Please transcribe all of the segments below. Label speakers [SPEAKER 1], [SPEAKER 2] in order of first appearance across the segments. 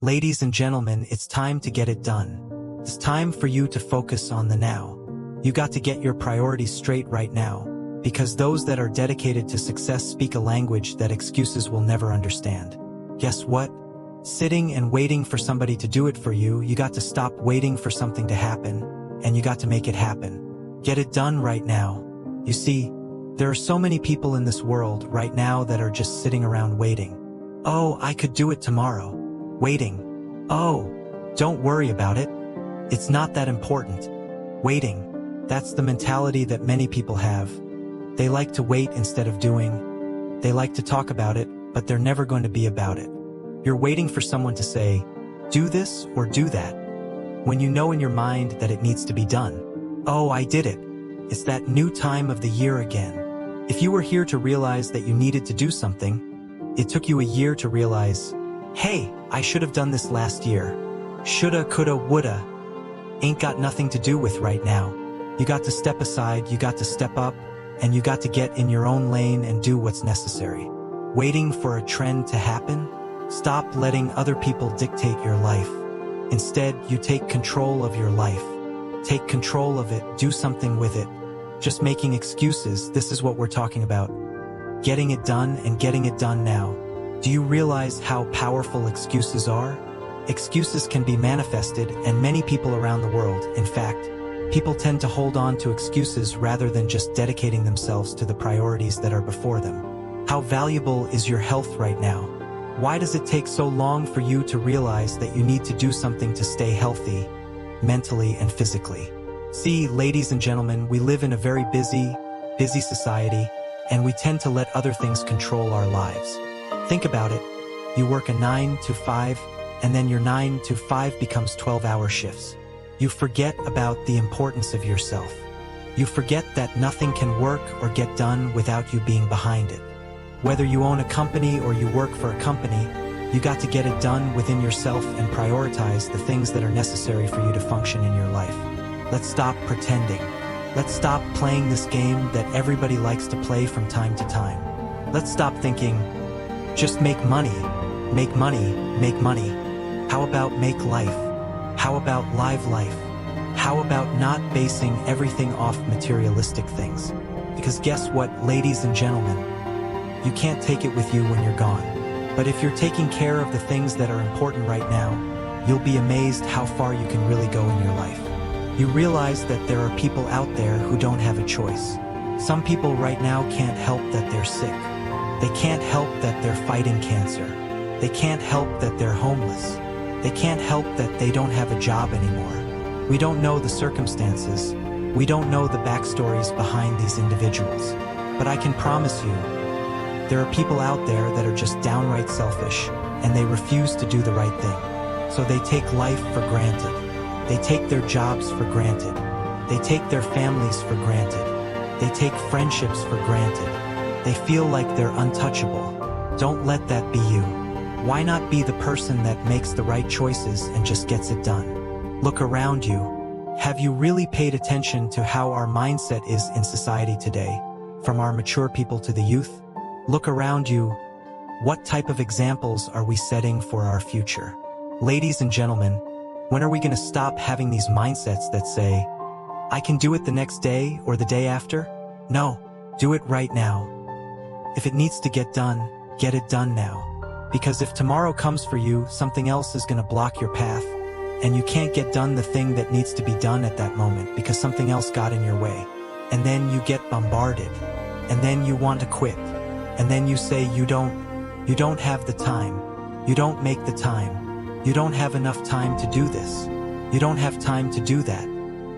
[SPEAKER 1] Ladies and gentlemen, it's time to get it done. It's time for you to focus on the now. You got to get your priorities straight right now, because those that are dedicated to success speak a language that excuses will never understand. Guess what? Sitting and waiting for somebody to do it for you, you got to stop waiting for something to happen, and you got to make it happen. Get it done right now. You see, there are so many people in this world right now that are just sitting around waiting. Oh, I could do it tomorrow. Waiting. Oh, don't worry about it. It's not that important. Waiting. That's the mentality that many people have. They like to wait instead of doing. They like to talk about it, but they're never going to be about it. You're waiting for someone to say, do this or do that, when you know in your mind that it needs to be done. Oh, I did it. It's that new time of the year again. If you were here to realize that you needed to do something, it took you a year to realize, hey, I should have done this last year. Shoulda, coulda, woulda. Ain't got nothing to do with right now. You got to step aside, you got to step up, and you got to get in your own lane and do what's necessary. Waiting for a trend to happen? Stop letting other people dictate your life. Instead, you take control of your life. Take control of it, do something with it. Just making excuses, this is what we're talking about. Getting it done and getting it done now. Do you realize how powerful excuses are? Excuses can be manifested, and many people around the world, in fact, people tend to hold on to excuses rather than just dedicating themselves to the priorities that are before them. How valuable is your health right now? Why does it take so long for you to realize that you need to do something to stay healthy, mentally and physically? See, ladies and gentlemen, we live in a very busy society, and we tend to let other things control our lives. Think about it. You work a 9 to 5, and then your 9 to 5 becomes 12-hour shifts. You forget about the importance of yourself. You forget that nothing can work or get done without you being behind it. Whether you own a company or you work for a company, you got to get it done within yourself and prioritize the things that are necessary for you to function in your life. Let's stop pretending. Let's stop playing this game that everybody likes to play from time to time. Let's stop thinking, just make money, make money, make money. How about make life? How about live life? How about not basing everything off materialistic things? Because guess what, ladies and gentlemen? You can't take it with you when you're gone. But if you're taking care of the things that are important right now, you'll be amazed how far you can really go in your life. You realize that there are people out there who don't have a choice. Some people right now can't help that they're sick. They can't help that they're fighting cancer. They can't help that they're homeless. They can't help that they don't have a job anymore. We don't know the circumstances. We don't know the backstories behind these individuals. But I can promise you, there are people out there that are just downright selfish, and they refuse to do the right thing. So they take life for granted. They take their jobs for granted. They take their families for granted. They take friendships for granted. They feel like they're untouchable. Don't let that be you. Why not be the person that makes the right choices and just gets it done? Look around you. Have you really paid attention to how our mindset is in society today, from our mature people to the youth? Look around you. What type of examples are we setting for our future? Ladies and gentlemen, when are we going to stop having these mindsets that say, I can do it the next day or the day after? No, do it right now. If it needs to get it done now. Because if tomorrow comes for you, something else is going to block your path, and you can't get done the thing that needs to be done at that moment because something else got in your way. And then you get bombarded, and then you want to quit. And then you say you don't have the time, you don't make the time, you don't have enough time to do this, you don't have time to do that.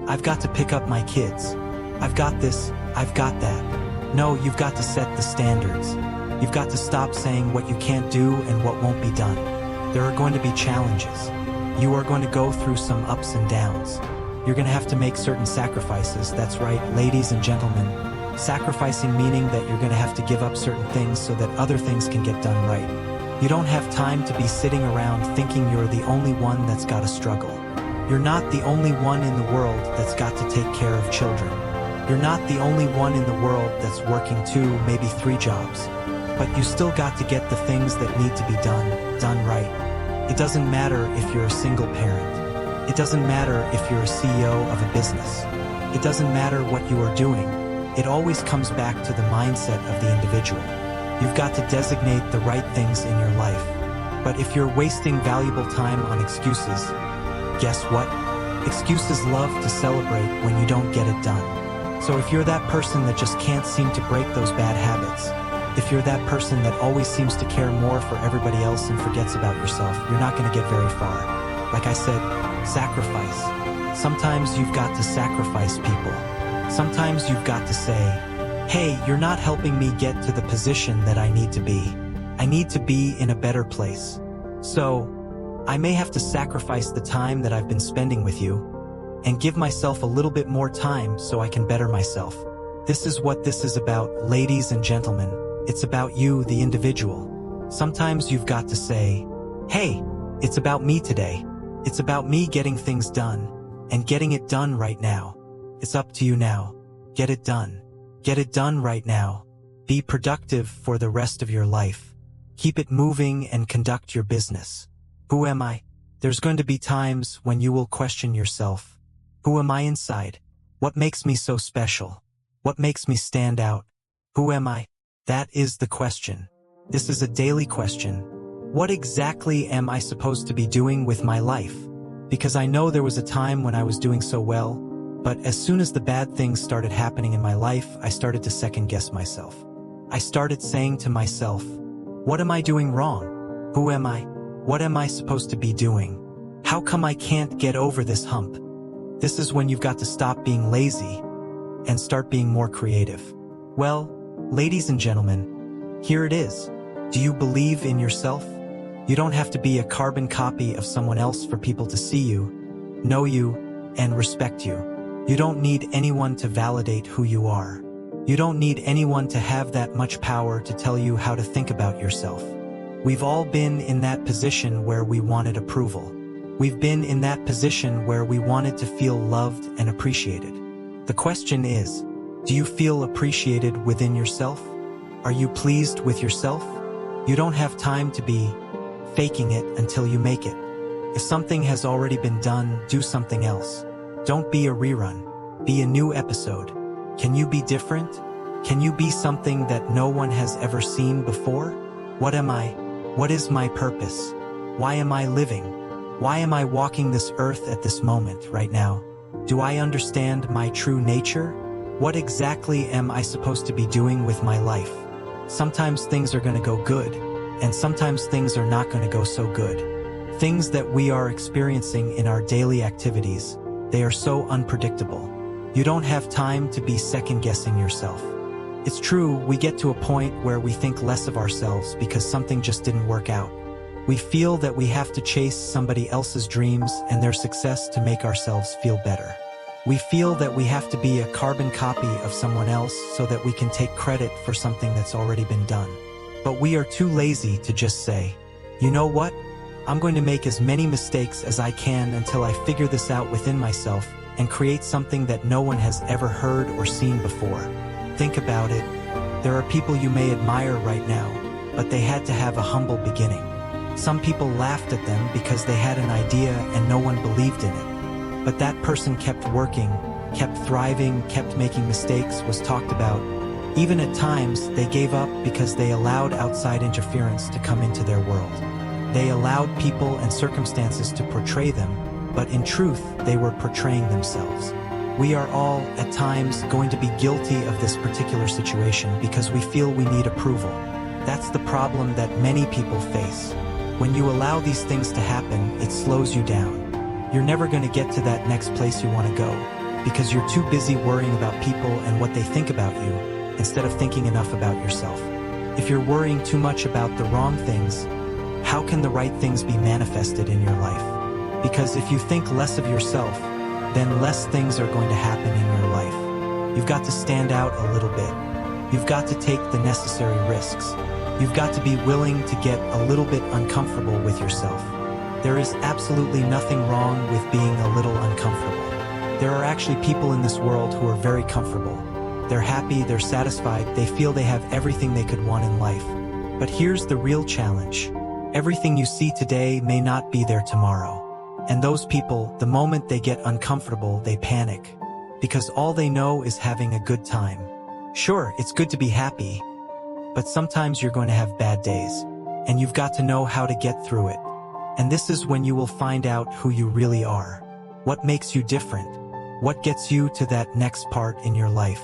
[SPEAKER 1] I've got to pick up my kids. I've got this, I've got that. No, you've got to set the standards. You've got to stop saying what you can't do and what won't be done. There are going to be challenges. You are going to go through some ups and downs. You're going to have to make certain sacrifices. That's right, ladies and gentlemen. Sacrificing meaning that you're going to have to give up certain things so that other things can get done right. You don't have time to be sitting around thinking you're the only one that's got to struggle. You're not the only one in the world that's got to take care of children. You're not the only one in the world that's working 2, maybe 3 jobs. But you still got to get the things that need to be done right. It doesn't matter if you're a single parent. It doesn't matter if you're a CEO of a business. It doesn't matter what you are doing. It always comes back to the mindset of the individual. You've got to designate the right things in your life. But if you're wasting valuable time on excuses, guess what? Excuses love to celebrate when you don't get it done. So if you're that person that just can't seem to break those bad habits, if you're that person that always seems to care more for everybody else and forgets about yourself, you're not going to get very far. Like I said, sacrifice. Sometimes you've got to sacrifice people. Sometimes you've got to say, hey, you're not helping me get to the position that I need to be. I need to be in a better place. So, I may have to sacrifice the time that I've been spending with you and give myself a little bit more time so I can better myself. This is what this is about, ladies and gentlemen. It's about you, the individual. Sometimes you've got to say, hey, it's about me today. It's about me getting things done and getting it done right now. It's up to you now. Get it done. Get it done right now. Be productive for the rest of your life. Keep it moving and conduct your business. Who am I? There's going to be times when you will question yourself. Who am I inside? What makes me so special? What makes me stand out? Who am I? That is the question. This is a daily question. What exactly am I supposed to be doing with my life? Because I know there was a time when I was doing so well, but as soon as the bad things started happening in my life, I started to second-guess myself. I started saying to myself, what am I doing wrong? Who am I? What am I supposed to be doing? How come I can't get over this hump? This is when you've got to stop being lazy and start being more creative. Well, ladies and gentlemen, here it is. Do you believe in yourself? You don't have to be a carbon copy of someone else for people to see you, know you, and respect you. You don't need anyone to validate who you are. You don't need anyone to have that much power to tell you how to think about yourself. We've all been in that position where we wanted approval. We've been in that position where we wanted to feel loved and appreciated. The question is, do you feel appreciated within yourself? Are you pleased with yourself? You don't have time to be faking it until you make it. If something has already been done, do something else. Don't be a rerun. Be a new episode. Can you be different? Can you be something that no one has ever seen before? What am I? What is my purpose? Why am I living? Why am I walking this earth at this moment right now? Do I understand my true nature? What exactly am I supposed to be doing with my life? Sometimes things are going to go good, and sometimes things are not going to go so good. Things that we are experiencing in our daily activities, they are so unpredictable. You don't have time to be second-guessing yourself. It's true, we get to a point where we think less of ourselves because something just didn't work out. We feel that we have to chase somebody else's dreams and their success to make ourselves feel better. We feel that we have to be a carbon copy of someone else so that we can take credit for something that's already been done. But we are too lazy to just say, you know what? I'm going to make as many mistakes as I can until I figure this out within myself and create something that no one has ever heard or seen before. Think about it. There are people you may admire right now, but they had to have a humble beginning. Some people laughed at them because they had an idea and no one believed in it. But that person kept working, kept thriving, kept making mistakes, was talked about. Even at times, they gave up because they allowed outside interference to come into their world. They allowed people and circumstances to portray them, but in truth, they were portraying themselves. We are all, at times, going to be guilty of this particular situation because we feel we need approval. That's the problem that many people face. When you allow these things to happen, it slows you down. You're never going to get to that next place you want to go because you're too busy worrying about people and what they think about you instead of thinking enough about yourself. If you're worrying too much about the wrong things, how can the right things be manifested in your life? Because if you think less of yourself, then less things are going to happen in your life. You've got to stand out a little bit. You've got to take the necessary risks. You've got to be willing to get a little bit uncomfortable with yourself. There is absolutely nothing wrong with being a little uncomfortable. There are actually people in this world who are very comfortable. They're happy, they're satisfied, they feel they have everything they could want in life. But here's the real challenge. Everything you see today may not be there tomorrow. And those people, the moment they get uncomfortable, they panic. Because all they know is having a good time. Sure, it's good to be happy, but sometimes you're going to have bad days. And you've got to know how to get through it. And this is when you will find out who you really are. What makes you different? What gets you to that next part in your life?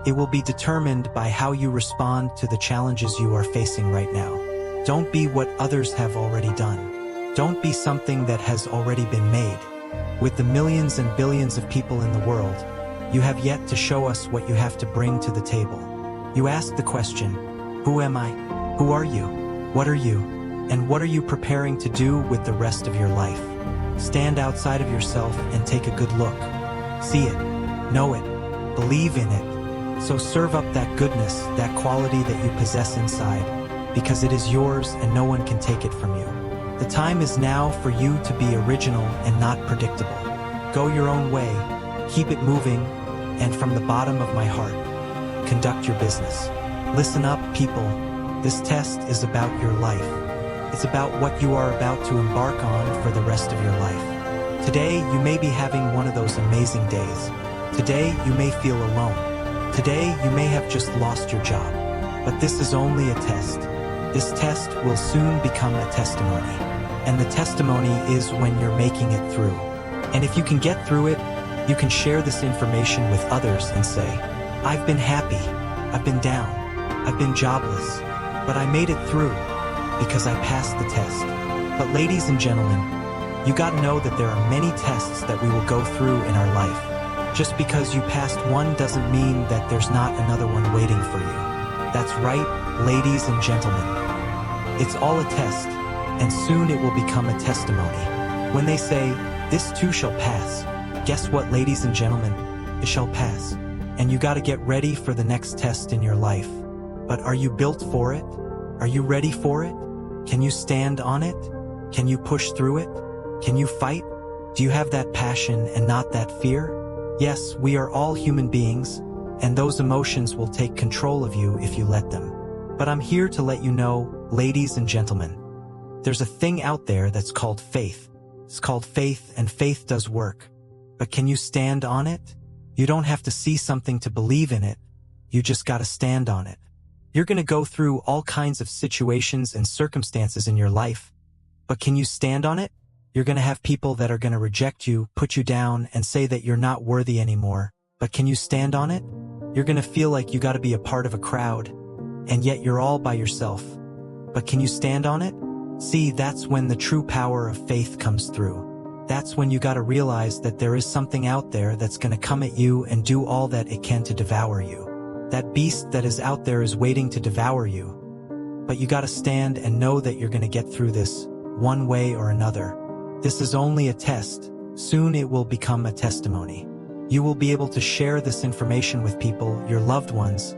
[SPEAKER 1] It will be determined by how you respond to the challenges you are facing right now. Don't be what others have already done. Don't be something that has already been made. With the millions and billions of people in the world, you have yet to show us what you have to bring to the table. You ask the question, who am I? Who are you? What are you? And what are you preparing to do with the rest of your life? Stand outside of yourself and take a good look. See it, know it, believe in it. So serve up that goodness, that quality that you possess inside, because it is yours and no one can take it from you. The time is now for you to be original and not predictable. Go your own way, keep it moving, and from the bottom of my heart, conduct your business. Listen up, people. This test is about your life. It's about what you are about to embark on for the rest of your life. Today, you may be having one of those amazing days. Today, you may feel alone. Today, you may have just lost your job. But this is only a test. This test will soon become a testimony. And the testimony is when you're making it through. And if you can get through it, you can share this information with others and say, I've been happy, I've been down, I've been jobless, but I made it through because I passed the test. But ladies and gentlemen, you gotta know that there are many tests that we will go through in our life. Just because you passed one doesn't mean that there's not another one waiting for you. That's right, ladies and gentlemen. It's all a test, and soon it will become a testimony. When they say, this too shall pass, guess what, ladies and gentlemen? It shall pass. And you gotta get ready for the next test in your life. But are you built for it? Are you ready for it? Can you stand on it? Can you push through it? Can you fight? Do you have that passion and not that fear? Yes, we are all human beings, and those emotions will take control of you if you let them. But I'm here to let you know, ladies and gentlemen, there's a thing out there that's called faith. It's called faith, and faith does work. But can you stand on it? You don't have to see something to believe in it. You just gotta stand on it. You're gonna go through all kinds of situations and circumstances in your life. But can you stand on it? You're gonna have people that are gonna reject you, put you down, and say that you're not worthy anymore. But can you stand on it? You're gonna feel like you gotta be a part of a crowd, and yet you're all by yourself. But can you stand on it? See, that's when the true power of faith comes through. That's when you gotta realize that there is something out there that's gonna come at you and do all that it can to devour you. That beast that is out there is waiting to devour you. But you gotta stand and know that you're gonna get through this, one way or another. This is only a test. Soon it will become a testimony. You will be able to share this information with people, your loved ones,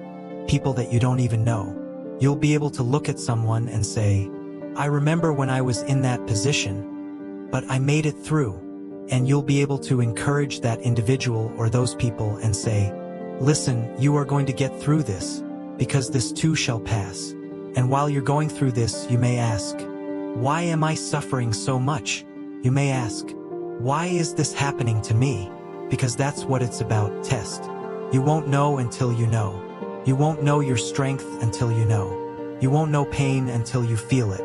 [SPEAKER 1] people that you don't even know. You'll be able to look at someone and say, I remember when I was in that position, but I made it through. And you'll be able to encourage that individual or those people and say, listen, you are going to get through this, because this too shall pass. And while you're going through this, you may ask, why am I suffering so much? You may ask, why is this happening to me? Because that's what it's about, test. You won't know until you know. You won't know your strength until you know. You won't know pain until you feel it.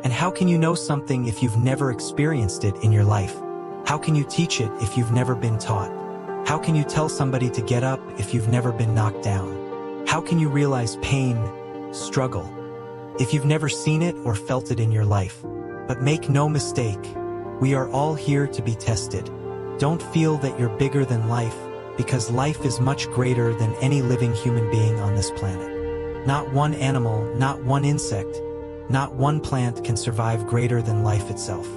[SPEAKER 1] And how can you know something if you've never experienced it in your life? How can you teach it if you've never been taught? How can you tell somebody to get up if you've never been knocked down? How can you realize pain, struggle, if you've never seen it or felt it in your life? But make no mistake, we are all here to be tested. Don't feel that you're bigger than life, because life is much greater than any living human being on this planet. Not one animal, not one insect, not one plant can survive greater than life itself.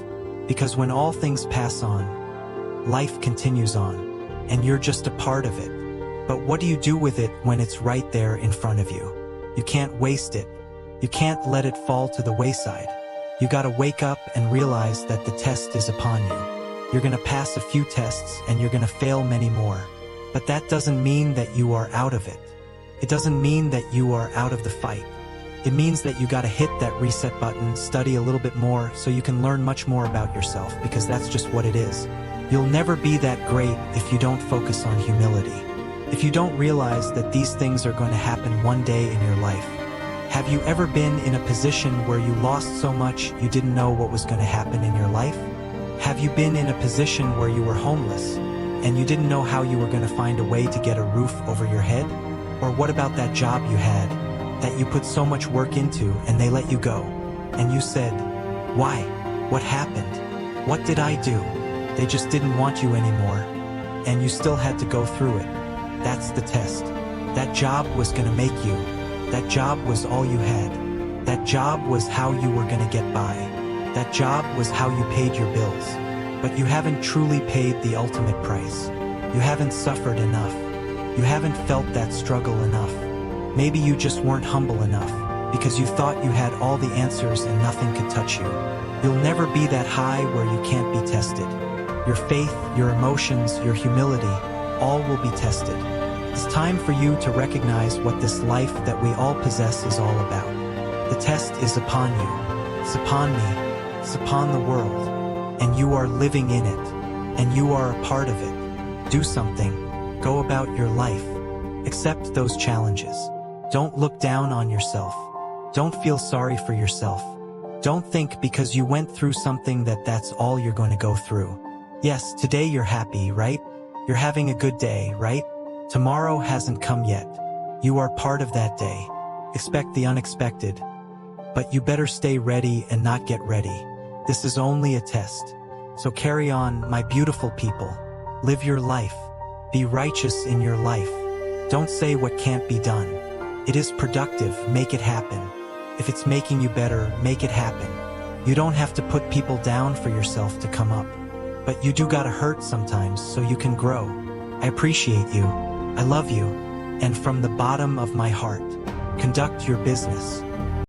[SPEAKER 1] Because when all things pass on, life continues on, and you're just a part of it. But what do you do with it when it's right there in front of you? You can't waste it. You can't let it fall to the wayside. You gotta wake up and realize that the test is upon you. You're gonna pass a few tests and you're gonna fail many more. But that doesn't mean that you are out of it. It doesn't mean that you are out of the fight. It means that you gotta hit that reset button, study a little bit more so you can learn much more about yourself, because that's just what it is. You'll never be that great if you don't focus on humility. If you don't realize that these things are going to happen one day in your life. Have you ever been in a position where you lost so much you didn't know what was going to happen in your life? Have you been in a position where you were homeless and you didn't know how you were going to find a way to get a roof over your head? Or what about that job you had that you put so much work into and they let you go? And you said, why? What happened? What did I do? They just didn't want you anymore. And you still had to go through it. That's the test. That job was going to make you. That job was all you had. That job was how you were going to get by. That job was how you paid your bills. But you haven't truly paid the ultimate price. You haven't suffered enough. You haven't felt that struggle enough. Maybe you just weren't humble enough because you thought you had all the answers and nothing could touch you. You'll never be that high where you can't be tested. Your faith, your emotions, your humility, all will be tested. It's time for you to recognize what this life that we all possess is all about. The test is upon you. It's upon me. It's upon the world. And you are living in it. And you are a part of it. Do something. Go about your life. Accept those challenges. Don't look down on yourself. Don't feel sorry for yourself. Don't think because you went through something that that's all you're going to go through. Yes, today you're happy, right? You're having a good day, right? Tomorrow hasn't come yet. You are part of that day. Expect the unexpected. But you better stay ready and not get ready. This is only a test. So carry on, my beautiful people. Live your life. Be righteous in your life. Don't say what can't be done. It is productive, make it happen. If it's making you better, make it happen. You don't have to put people down for yourself to come up. But you do gotta hurt sometimes so you can grow. I appreciate you. I love you. And from the bottom of my heart, conduct your business.